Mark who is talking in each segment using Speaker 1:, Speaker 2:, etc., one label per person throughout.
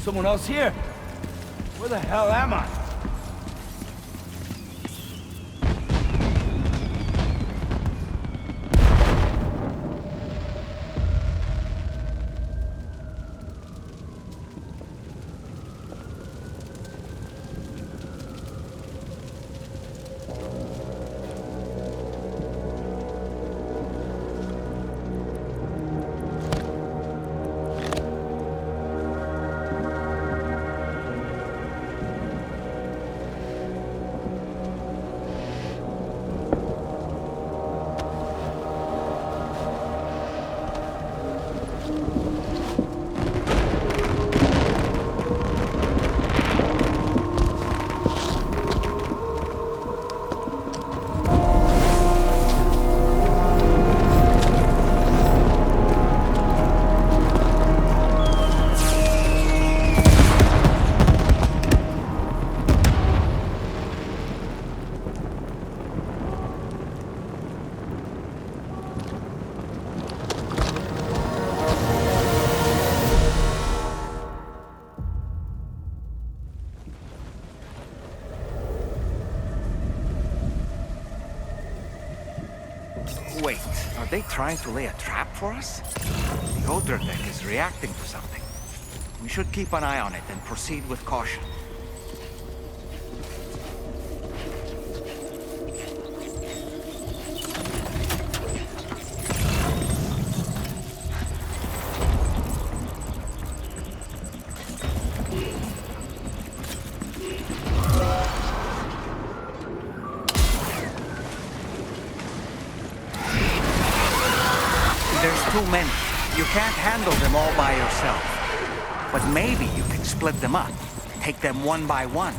Speaker 1: someone else here? Where the hell am I?
Speaker 2: Wait, are they trying to lay a trap for us? The odor deck is reacting to something. We should keep an eye on it and proceed with caution. There's too many. You can't handle them all by yourself. But maybe you can split them up. Take them one by one.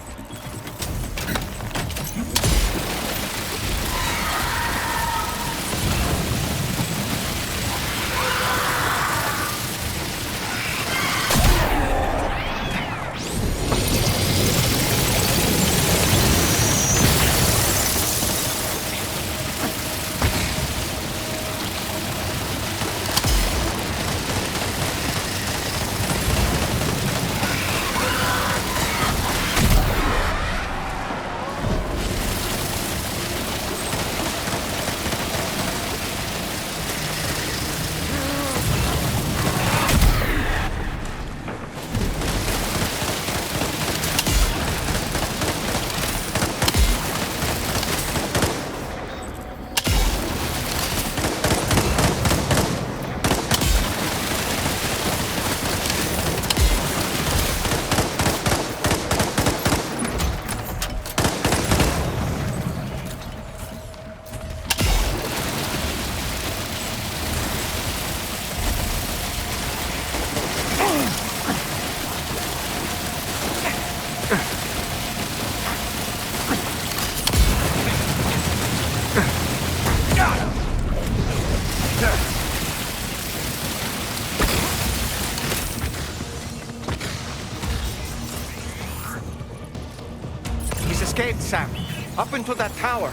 Speaker 2: He's escaped, Sam. Up into that tower.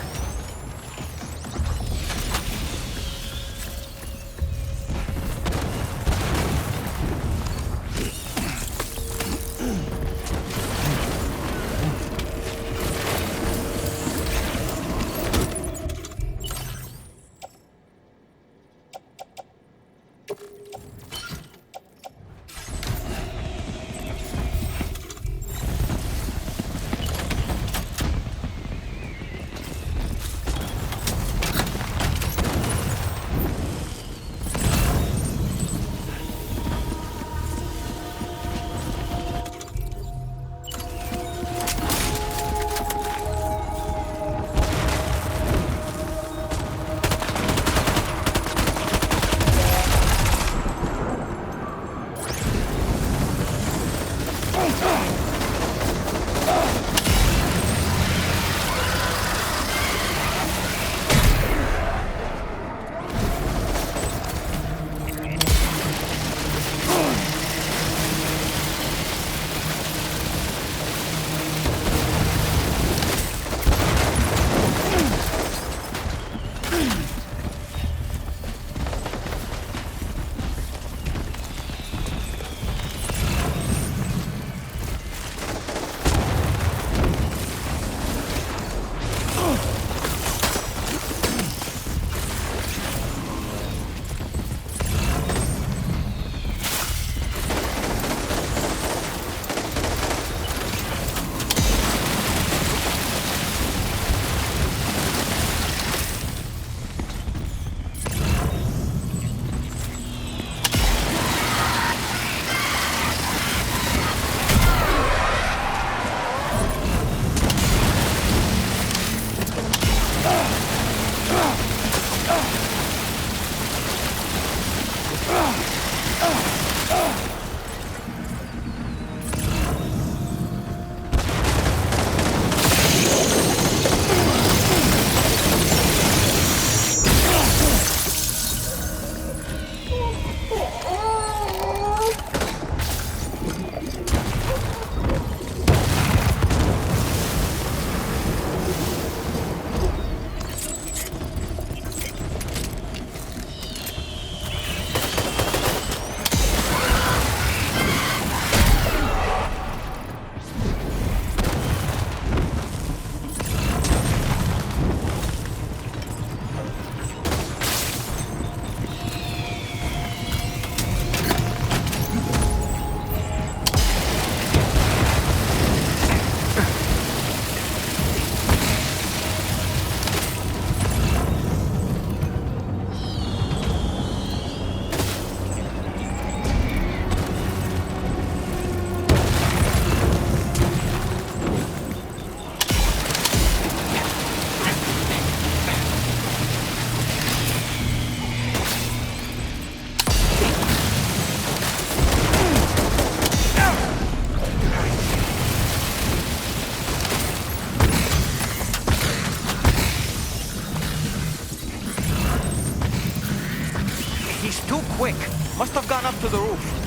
Speaker 2: the roof.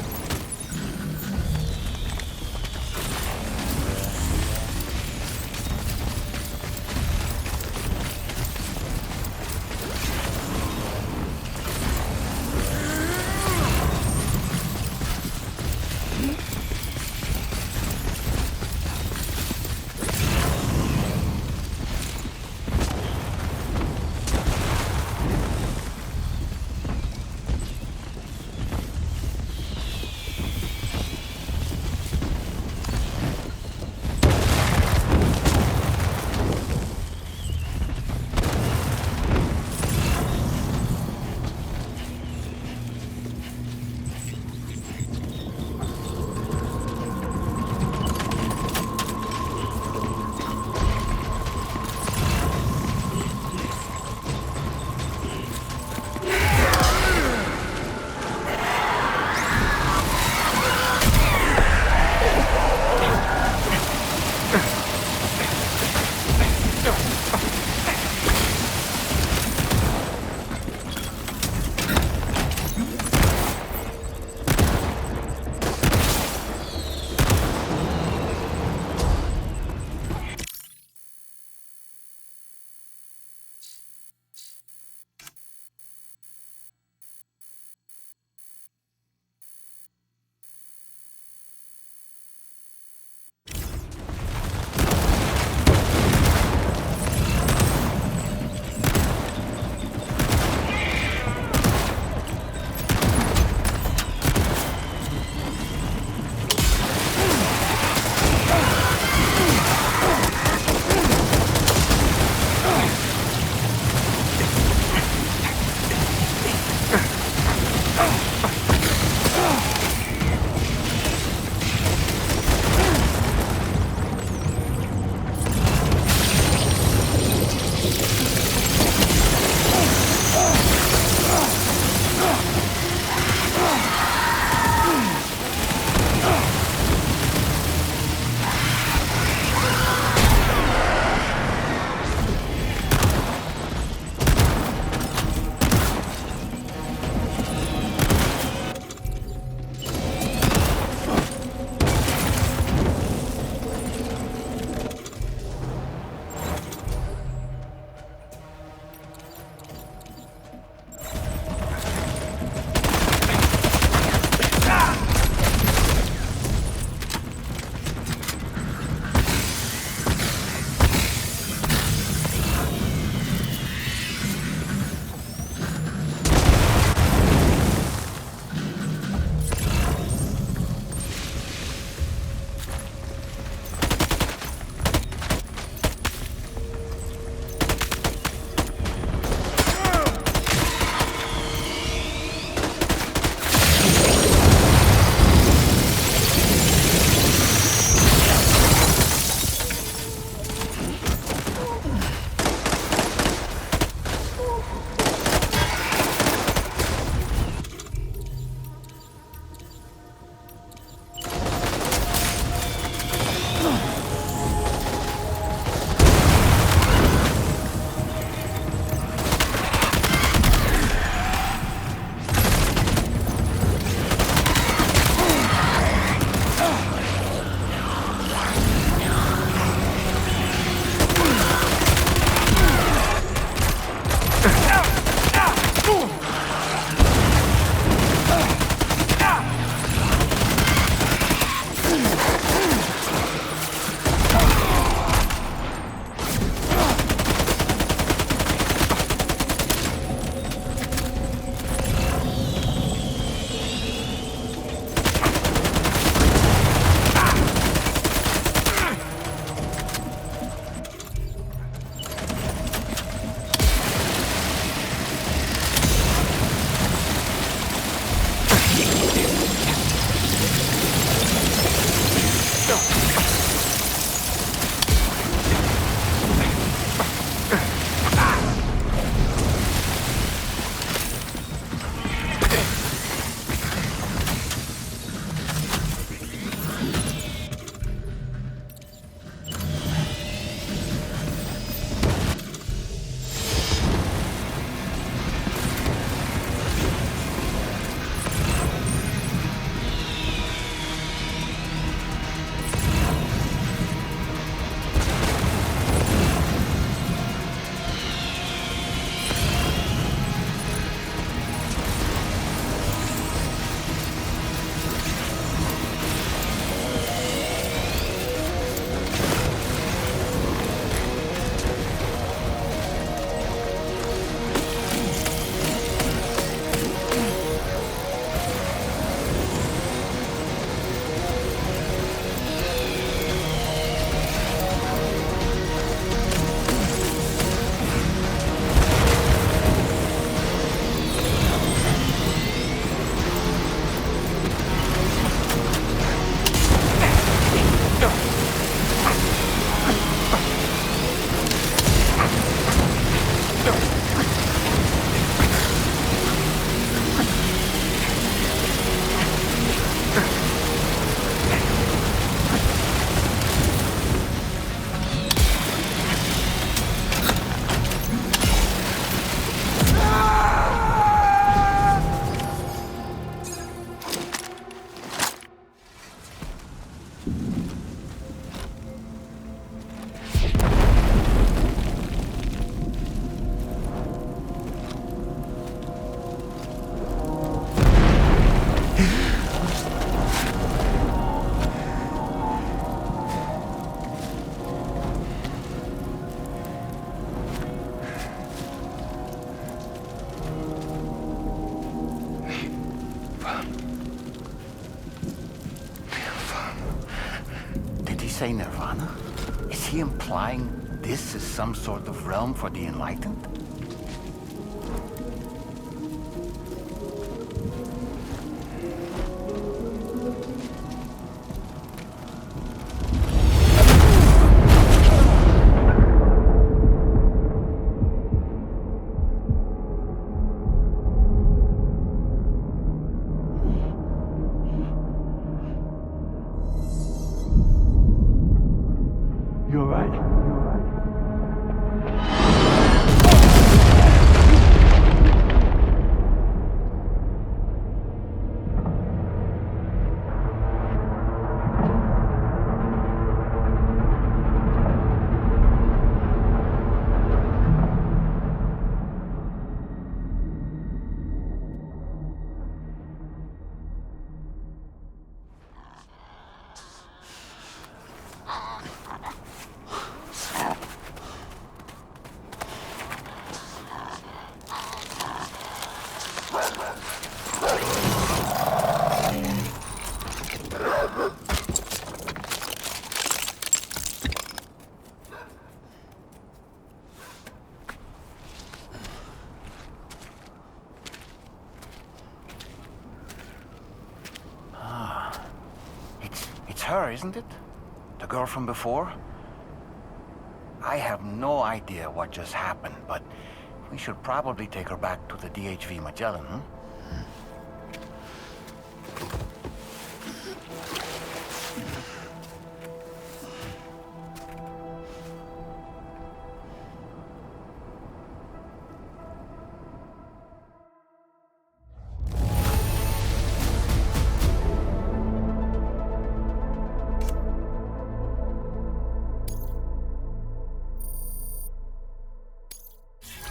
Speaker 2: say Nirvana? Is he implying this is some sort of realm for the enlightened?
Speaker 1: You're right.
Speaker 2: It's her, isn't it? The girl from before? I have no idea what just happened, but we should probably take her back to the DHV Magellan, hmm?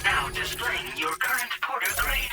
Speaker 3: Now displaying your current porter grade.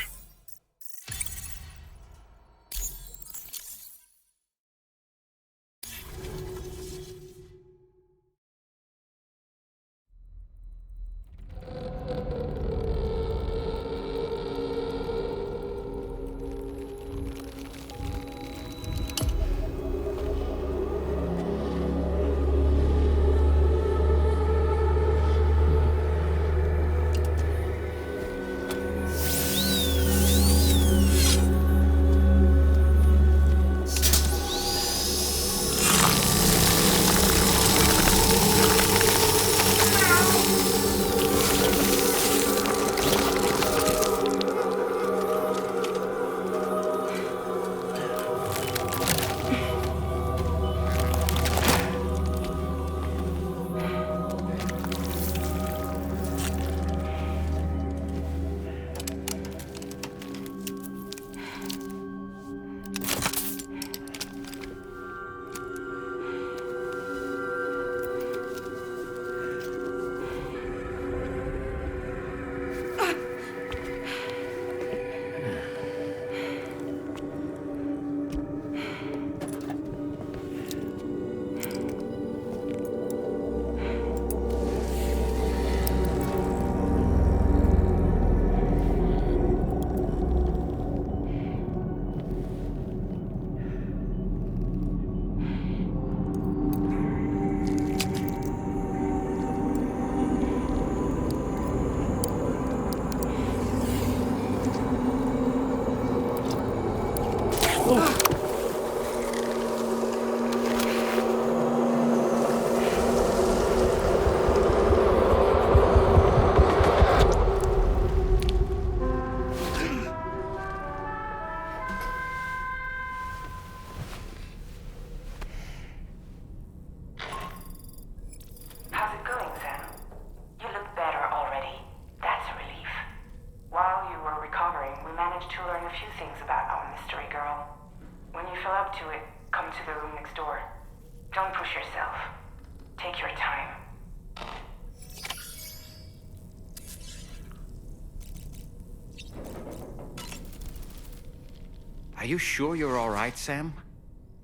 Speaker 4: How's it going, Sam? You look better already. That's a relief. While you were recovering, we managed to learn a few things about our mystery girl. When you feel up to it, come to the room next door. Don't push yourself. Take your time.
Speaker 2: Are you sure you're all right, Sam?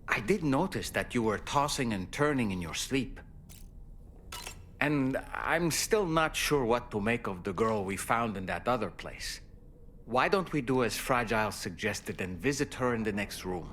Speaker 2: I did notice that you were tossing and turning in your sleep. And I'm still not sure what to make of the girl we found in that other place. Why don't we do as Fragile suggested and visit her in the next room?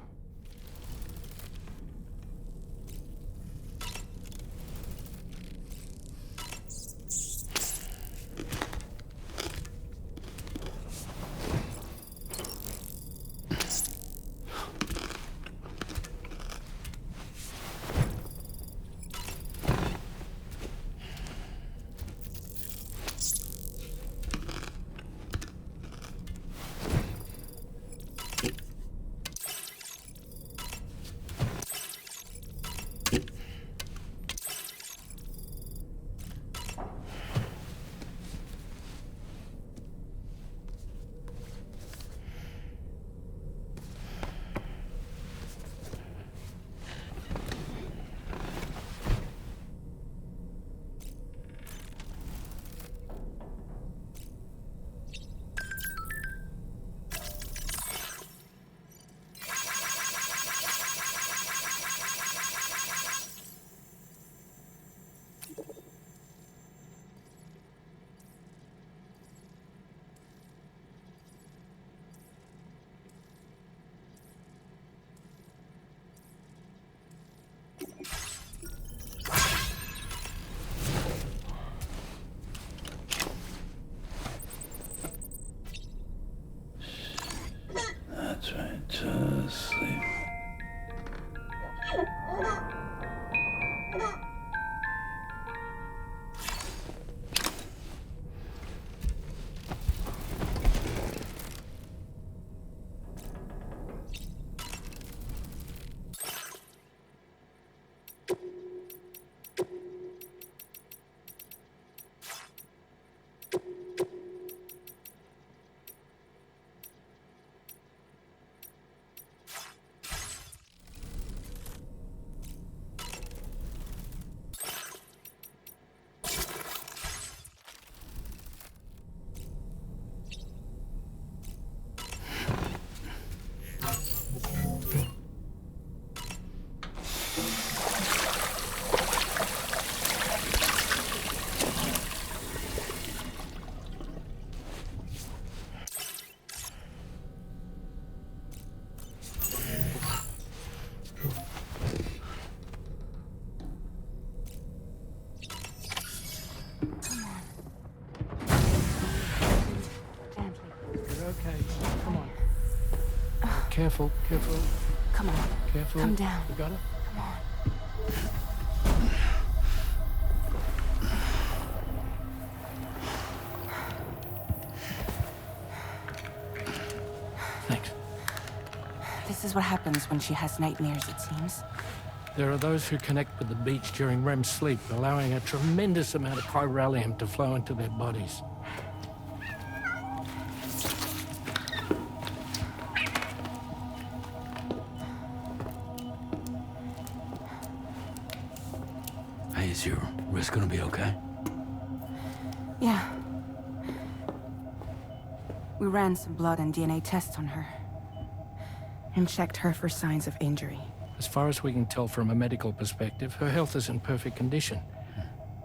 Speaker 5: You're okay. Come on. Careful, careful,
Speaker 4: Come on.
Speaker 5: careful.
Speaker 4: Come down.
Speaker 5: You got it?
Speaker 4: Come on.
Speaker 5: Thanks.
Speaker 4: This is what happens when she has nightmares, it seems.
Speaker 5: There are those who connect with the beach during REM sleep, allowing a tremendous amount of chiralium to flow into their bodies.
Speaker 1: Hey, is your wrist gonna be okay?
Speaker 4: Yeah. We ran some blood and DNA tests on her. And checked her for signs of injury.
Speaker 5: As far as we can tell from a medical perspective, her health is in perfect condition.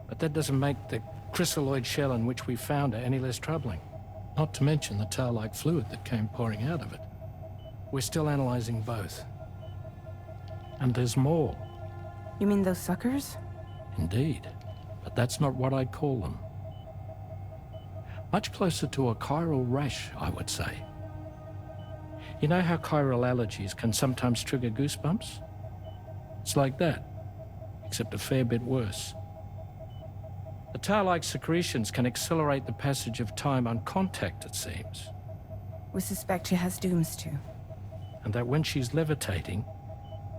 Speaker 5: But that doesn't make the crystalloid shell in which we found her any less troubling. Not to mention the tar-like fluid that came pouring out of it. We're still analyzing both. And there's more.
Speaker 4: You mean those suckers?
Speaker 5: Indeed. But that's not what I'd call them. Much closer to a chiral rash, I would say. You know how chiral allergies can sometimes trigger goosebumps? It's like that, except a fair bit worse. The tar-like secretions can accelerate the passage of time on contact, it seems.
Speaker 4: We suspect she has dooms too.
Speaker 5: And that when she's levitating,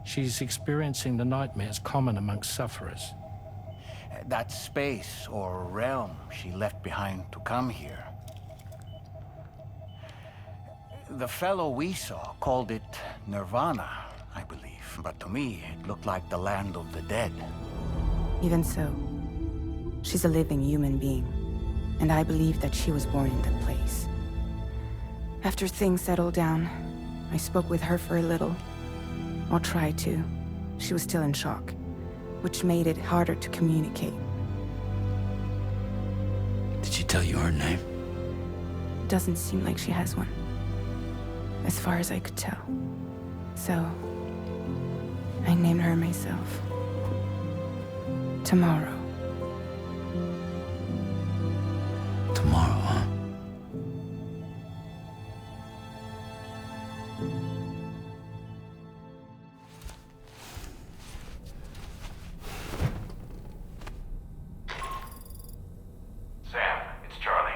Speaker 5: she's experiencing the nightmares common amongst sufferers.
Speaker 6: That space or realm she left behind to come here. The fellow we saw called it Nirvana, I believe. But to me, it looked like the land of the dead.
Speaker 4: Even so, she's a living human being. And I believe that she was born in that place. After things settled down, I spoke with her for a little. Or tried to. She was still in shock, which made it harder to communicate.
Speaker 1: Did she tell you her name?
Speaker 4: Doesn't seem like she has one. As far as I could tell. So, I named her myself. Tomorrow.
Speaker 1: Tomorrow, huh?
Speaker 7: Sam, it's Charlie.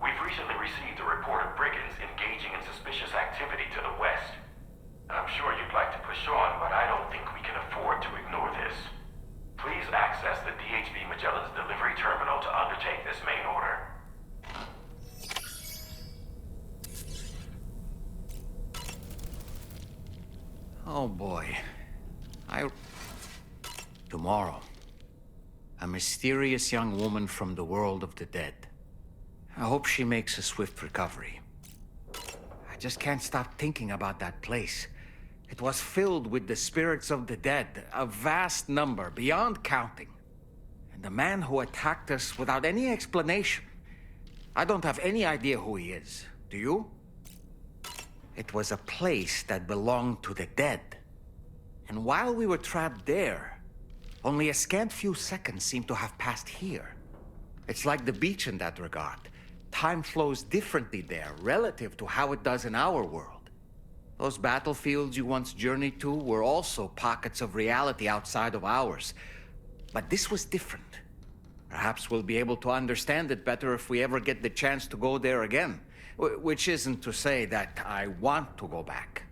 Speaker 7: We've recently received a report of brigands engaging in suspicious activity to the west. I'm sure you'd like to push on, but I don't think we can afford to ignore this. Please access the DHV Magellan's delivery terminal to undertake this main order.
Speaker 2: Oh boy. Tomorrow. A mysterious young woman from the world of the dead. I hope she makes a swift recovery. I just can't stop thinking about that place. It was filled with the spirits of the dead, a vast number, beyond counting. And the man who attacked us without any explanation. I don't have any idea who he is. Do you? It was a place that belonged to the dead. And while we were trapped there, only a scant few seconds seem to have passed here. It's like the beach in that regard. Time flows differently there, relative to how it does in our world. Those battlefields you once journeyed to were also pockets of reality outside of ours. But this was different. Perhaps we'll be able to understand it better if we ever get the chance to go there again. Which isn't to say that I want to go back.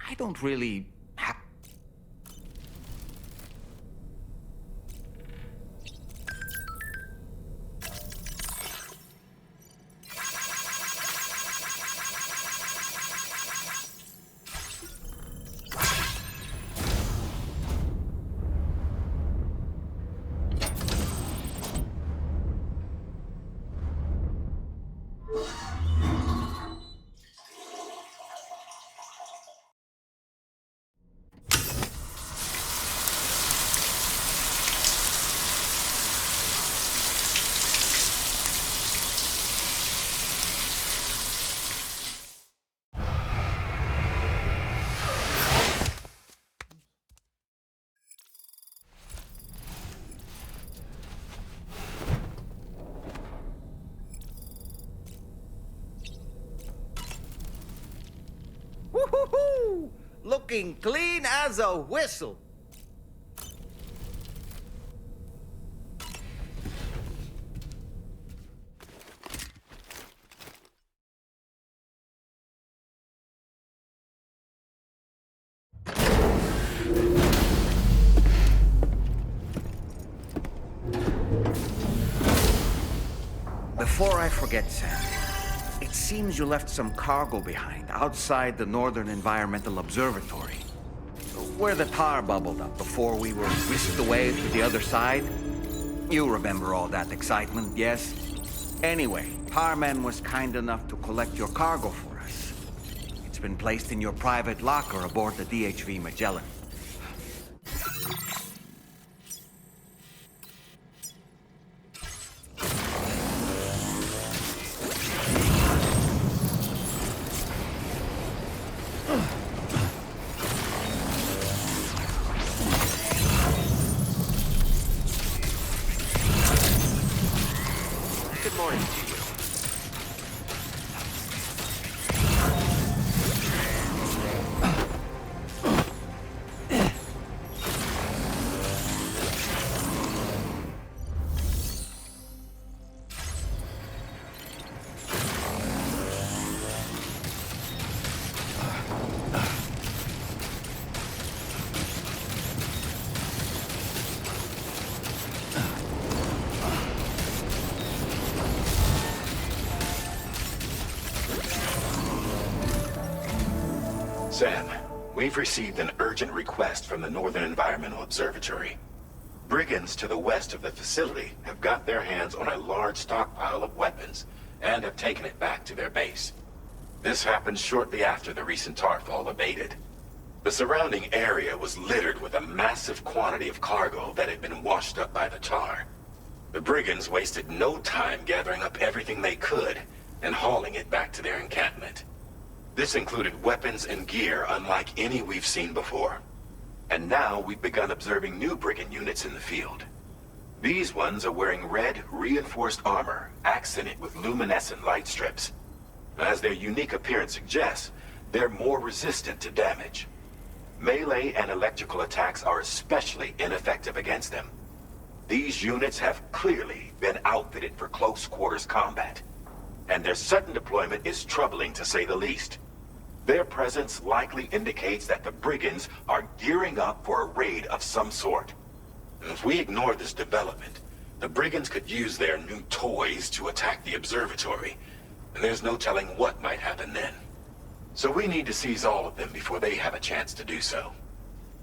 Speaker 2: I don't really have... Woo-hoo-hoo! Looking clean as a whistle. Before I forget, Sam, it seems you left some cargo behind outside the Northern Environmental Observatory, where the tar bubbled up before we were whisked away to the other side. You remember all that excitement, yes? Anyway, Tarman was kind enough to collect your cargo for us. It's been placed in your private locker aboard the DHV Magellan.
Speaker 7: Good morning to you. Sam, we've received an urgent request from the Northern Environmental Observatory. Brigands to the west of the facility have got their hands on a large stockpile of weapons and have taken it back to their base. This happened shortly after the recent tarfall abated. The surrounding area was littered with a massive quantity of cargo that had been washed up by the tar. The brigands wasted no time gathering up everything they could and hauling it back to their encampment. This included weapons and gear unlike any we've seen before. And now we've begun observing new brigand units in the field. These ones are wearing red, reinforced armor, accented with luminescent light strips. As their unique appearance suggests, they're more resistant to damage. Melee and electrical attacks are especially ineffective against them. These units have clearly been outfitted for close quarters combat, and their sudden deployment is troubling to say the least. Their presence likely indicates that the brigands are gearing up for a raid of some sort. If we ignore this development, the brigands could use their new toys to attack the observatory, and there's no telling what might happen then. So we need to seize all of them before they have a chance to do so.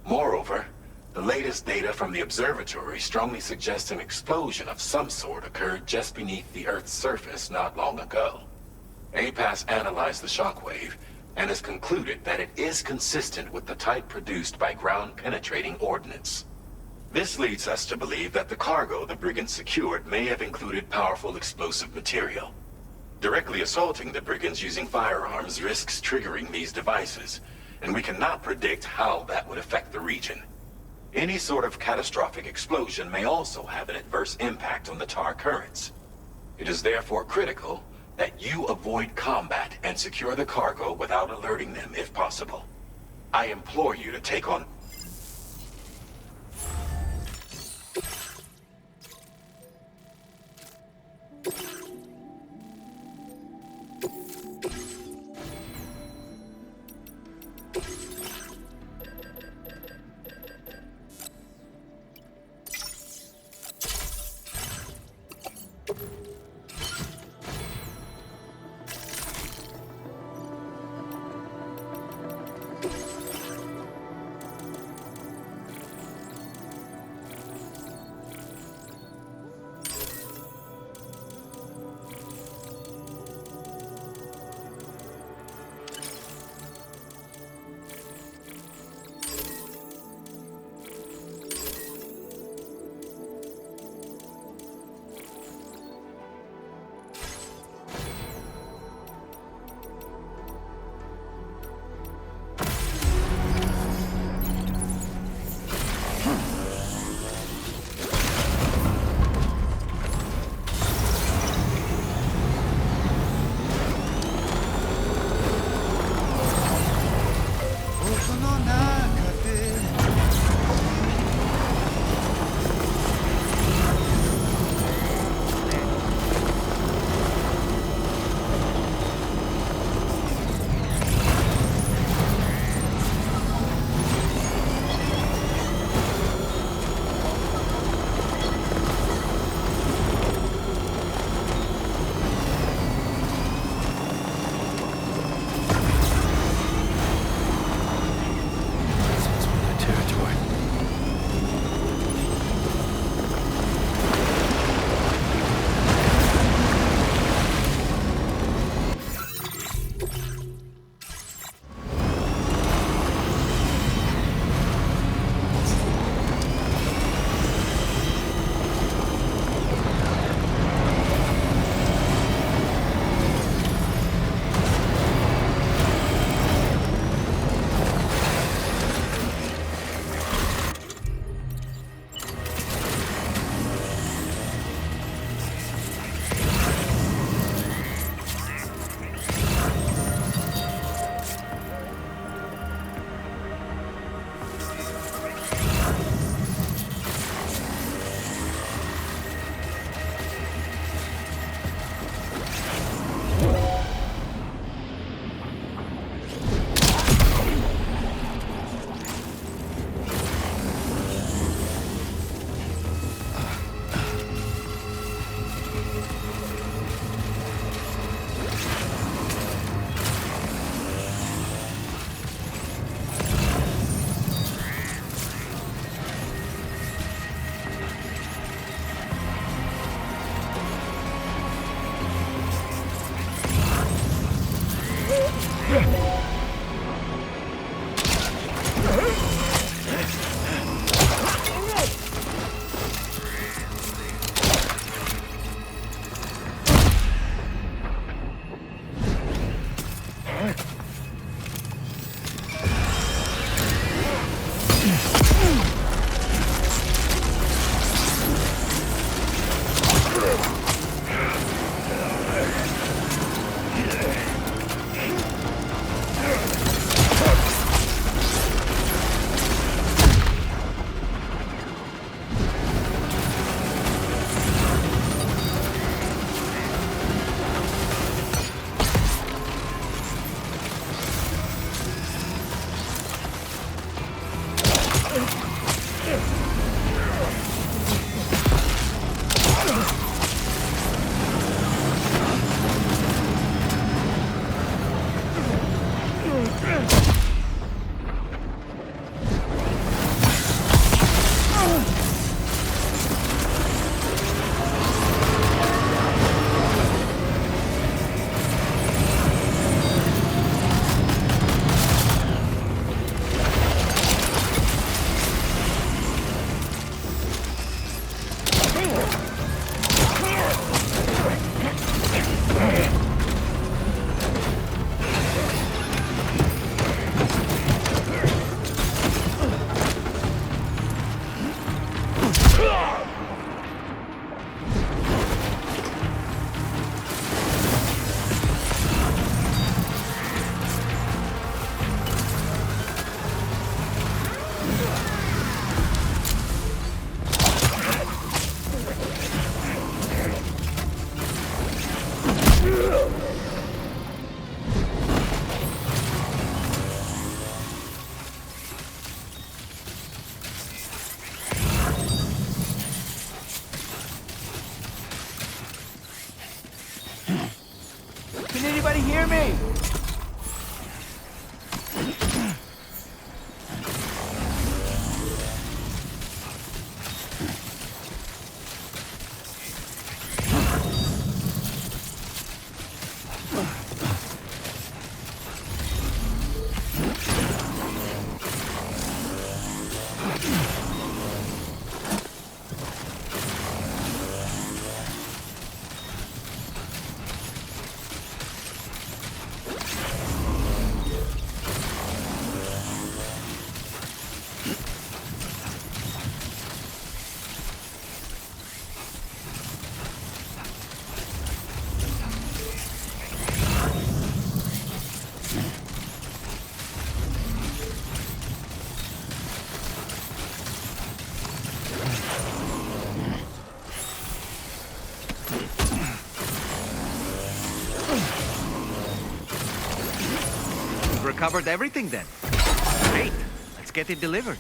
Speaker 7: Moreover, the latest data from the observatory strongly suggests an explosion of some sort occurred just beneath the Earth's surface not long ago. APAS analyzed the shockwave and has concluded that it is consistent with the type produced by ground-penetrating ordnance. This leads us to believe that the cargo the brigands secured may have included powerful explosive material. Directly assaulting the brigands using firearms risks triggering these devices, and we cannot predict how that would affect the region. Any sort of catastrophic explosion may also have an adverse impact on the tar currents. It is therefore critical that you avoid combat and secure the cargo without alerting them if possible. I implore you to take on...
Speaker 2: recovered everything then. Great. Let's get it delivered.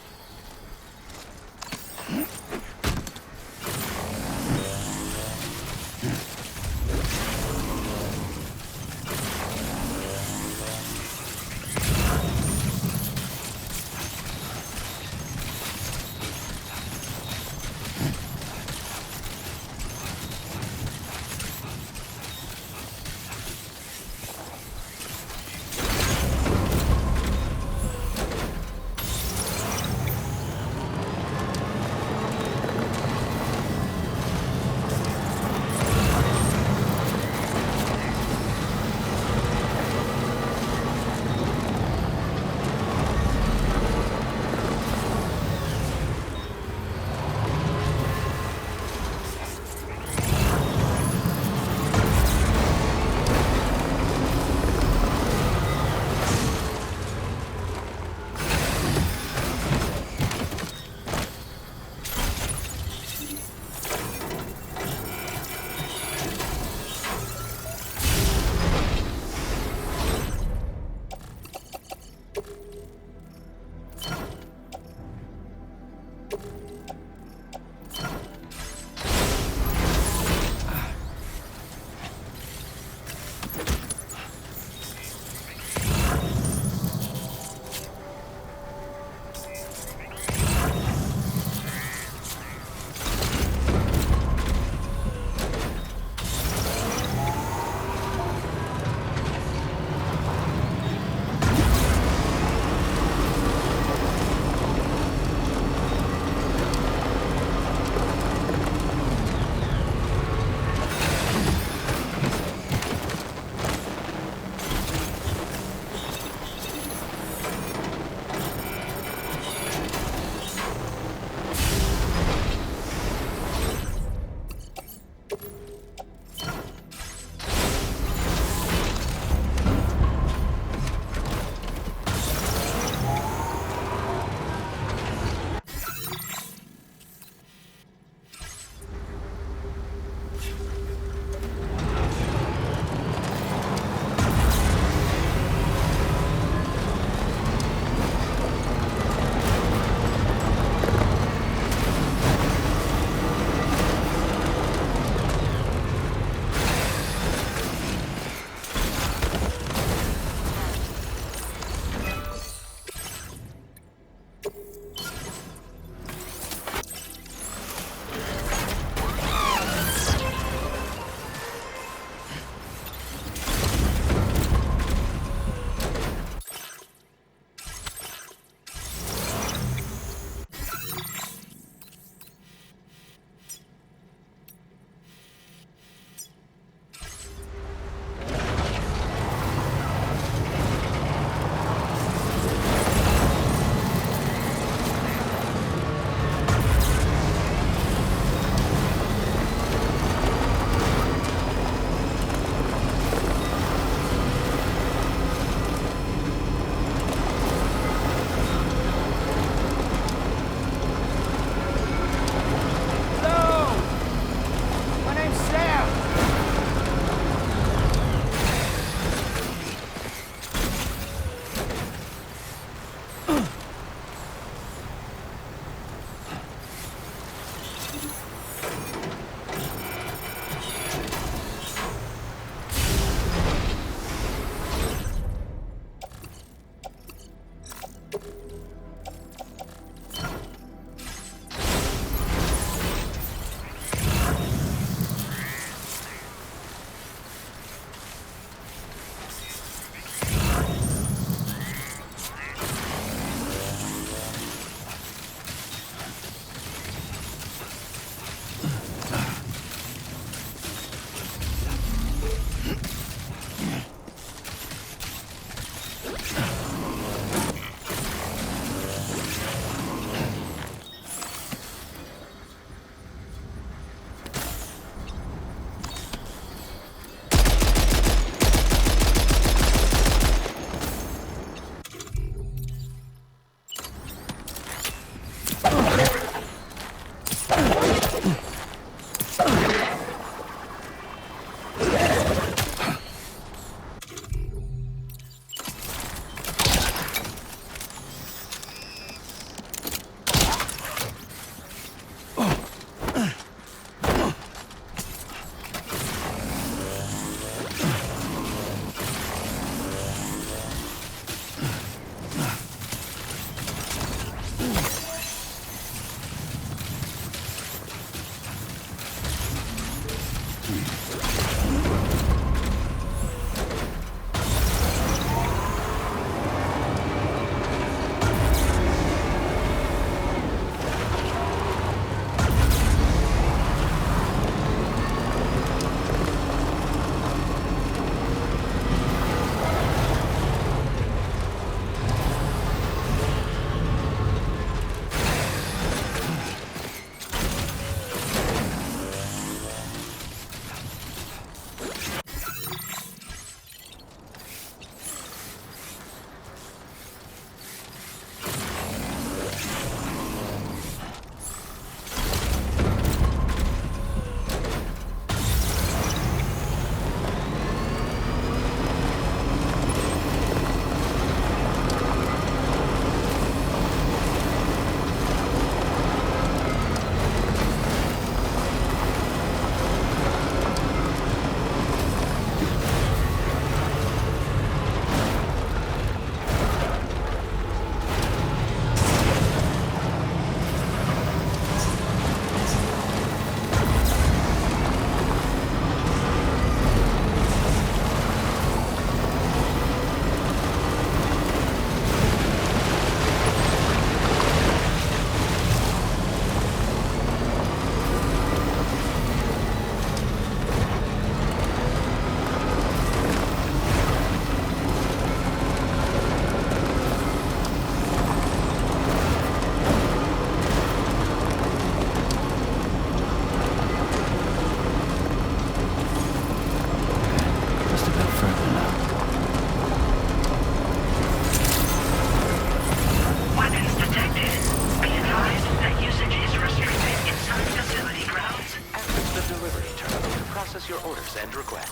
Speaker 8: Send request.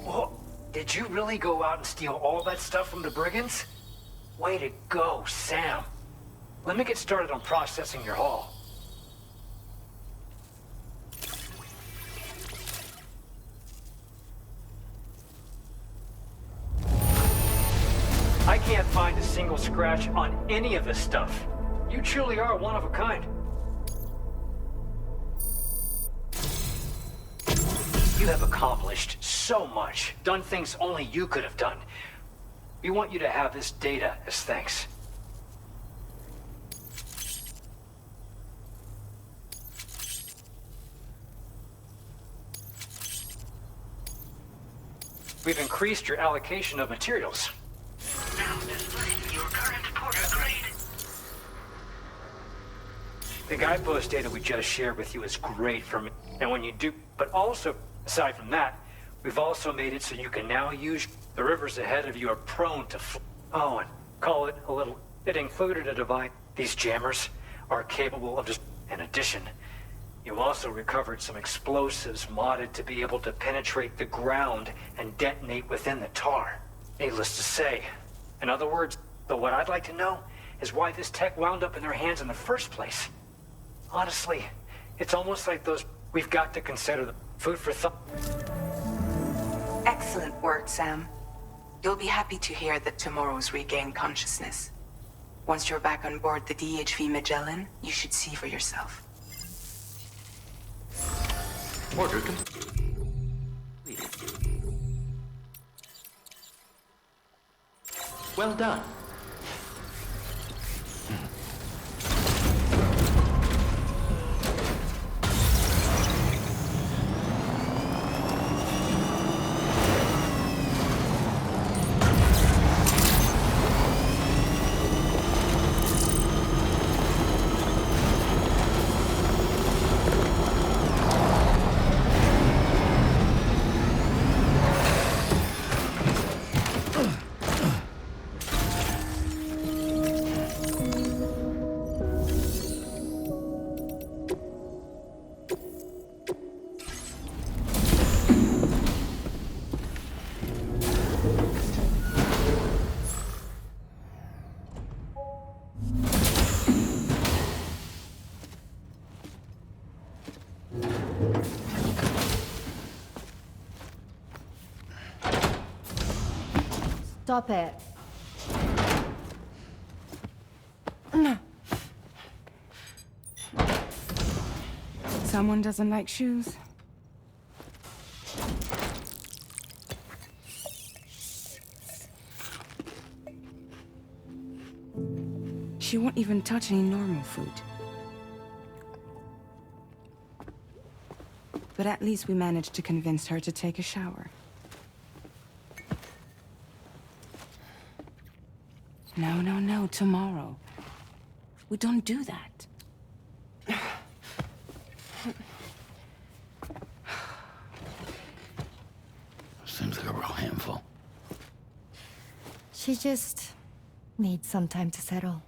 Speaker 9: Whoa, did you really go out and steal all that stuff from the brigands? Way to go, Sam. Let me get started on processing your haul. I can't find a single scratch on any of this stuff. You truly are one of a kind. You have accomplished so much, done things only you could have done. We want you to have this data as thanks. We've increased your allocation of materials.
Speaker 3: Now displaying your current porter grade.
Speaker 9: The guidepost data we just shared with you is great for me. And when you do, but also, aside from that, we've also made it so you can now use the rivers ahead of you are prone to oh, and call it a little. It included a device. These jammers are capable of just. In addition, you also recovered some explosives modded to be able to penetrate the ground and detonate within the tar. Needless to say. In other words, but what I'd like to know is why this tech wound up in their hands in the first place. Honestly, it's almost like those. We've got to consider the food for thought.
Speaker 4: Excellent work, Sam. You'll be happy to hear that tomorrow's regained consciousness. Once you're back on board the DHV Magellan, you should see for yourself.
Speaker 8: Order completed. Well done.
Speaker 10: Stop it.
Speaker 4: Someone doesn't like shoes? She won't even touch any normal food. But at least we managed to convince her to take a shower. No, no, no, tomorrow. We don't do that.
Speaker 1: Seems like a real handful.
Speaker 10: She just needs some time to settle.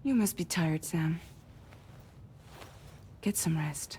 Speaker 4: You must be tired, Sam. Get some rest.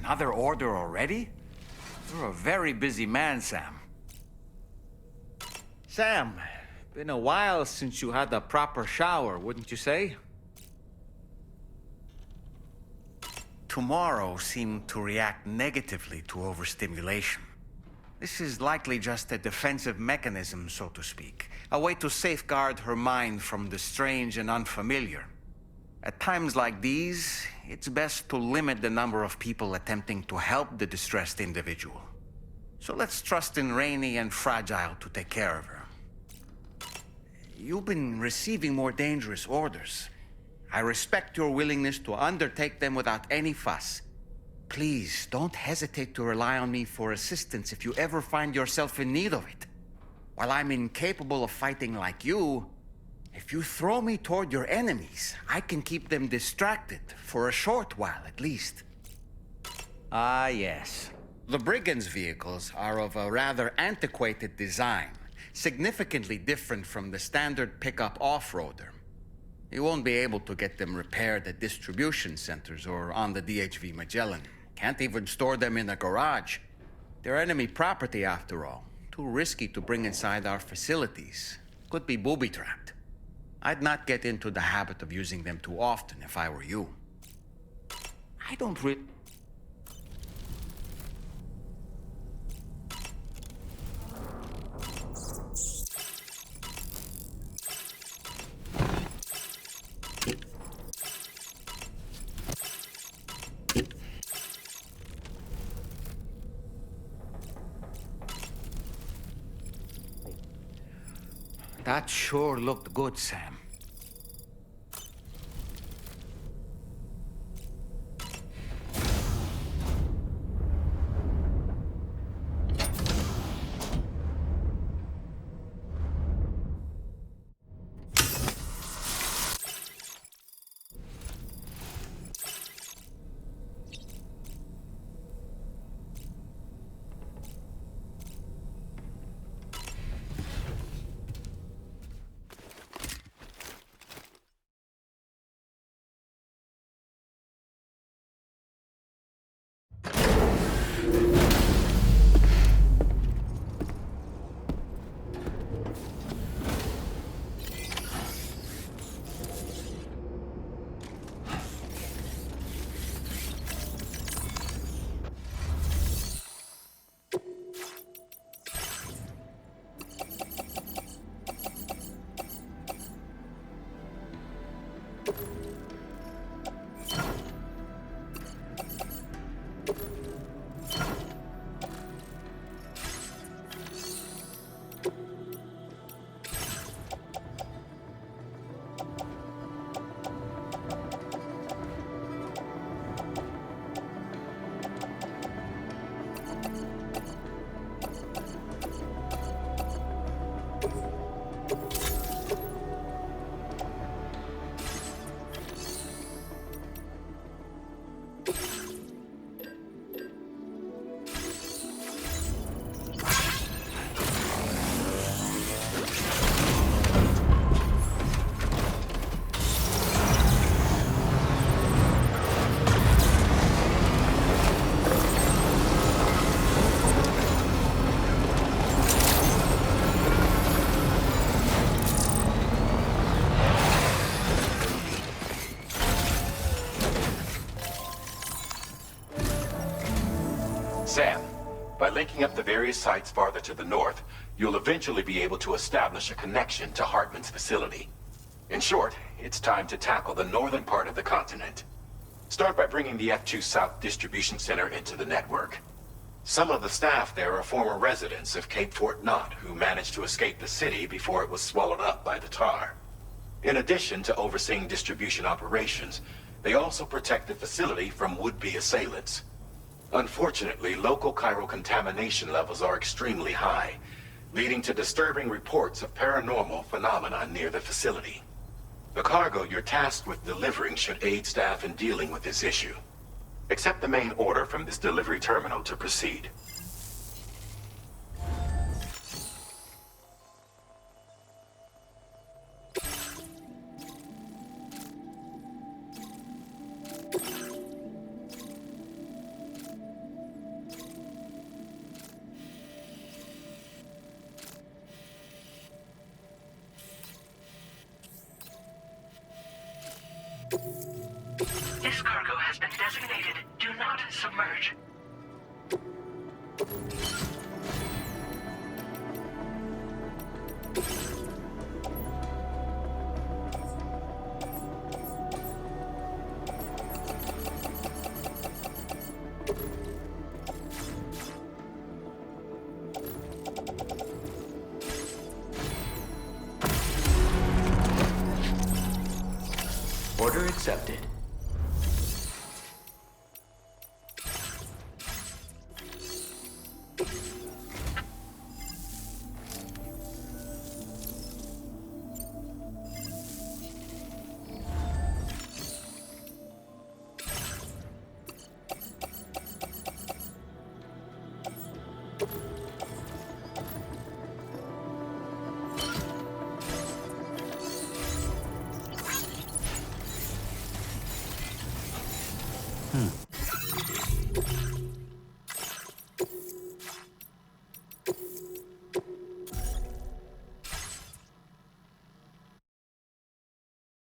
Speaker 2: Another order already? You're a very busy man, Sam. Sam, been a while since you had a proper shower, wouldn't you say?
Speaker 6: Tomorrow seemed to react negatively to overstimulation. This is likely just a defensive mechanism, so to speak. A way to safeguard her mind from the strange and unfamiliar. At times like these, it's best to limit the number of people attempting to help the distressed individual. So let's trust in Rainey and Fragile to take care of her. You've been receiving more dangerous orders. I respect your willingness to undertake them without any fuss. Please, don't hesitate to rely on me for assistance if you ever find yourself in need of it. While I'm incapable of fighting like you, if you throw me toward your enemies, I can keep them distracted, for a short while at least.
Speaker 2: Ah, yes.
Speaker 6: The brigands' vehicles are of a rather antiquated design, significantly different from the standard pickup off-roader. You won't be able to get them repaired at distribution centers or on the DHV Magellan. Can't even store them in a garage. They're enemy property after all. Too risky to bring inside our facilities. Could be booby-trapped. I'd not get into the habit of using them too often if I were you.
Speaker 2: I don't really... That sure looked good, Sam.
Speaker 7: Sam, by linking up the various sites farther to the north, you'll eventually be able to establish a connection to Hartman's facility. In short, it's time to tackle the northern part of the continent. Start by bringing the F2 South Distribution Center into the network. Some of the staff there are former residents of Cape Fort Knott who managed to escape the city before it was swallowed up by the tar. In addition to overseeing distribution operations, they also protect the facility from would-be assailants. Unfortunately, local chiral contamination levels are extremely high, leading to disturbing reports of paranormal phenomena near the facility. The cargo you're tasked with delivering should aid staff in dealing with this issue. Accept the main order from this delivery terminal to proceed.
Speaker 3: This cargo has been designated Do Not Submerge.
Speaker 8: Order accepted.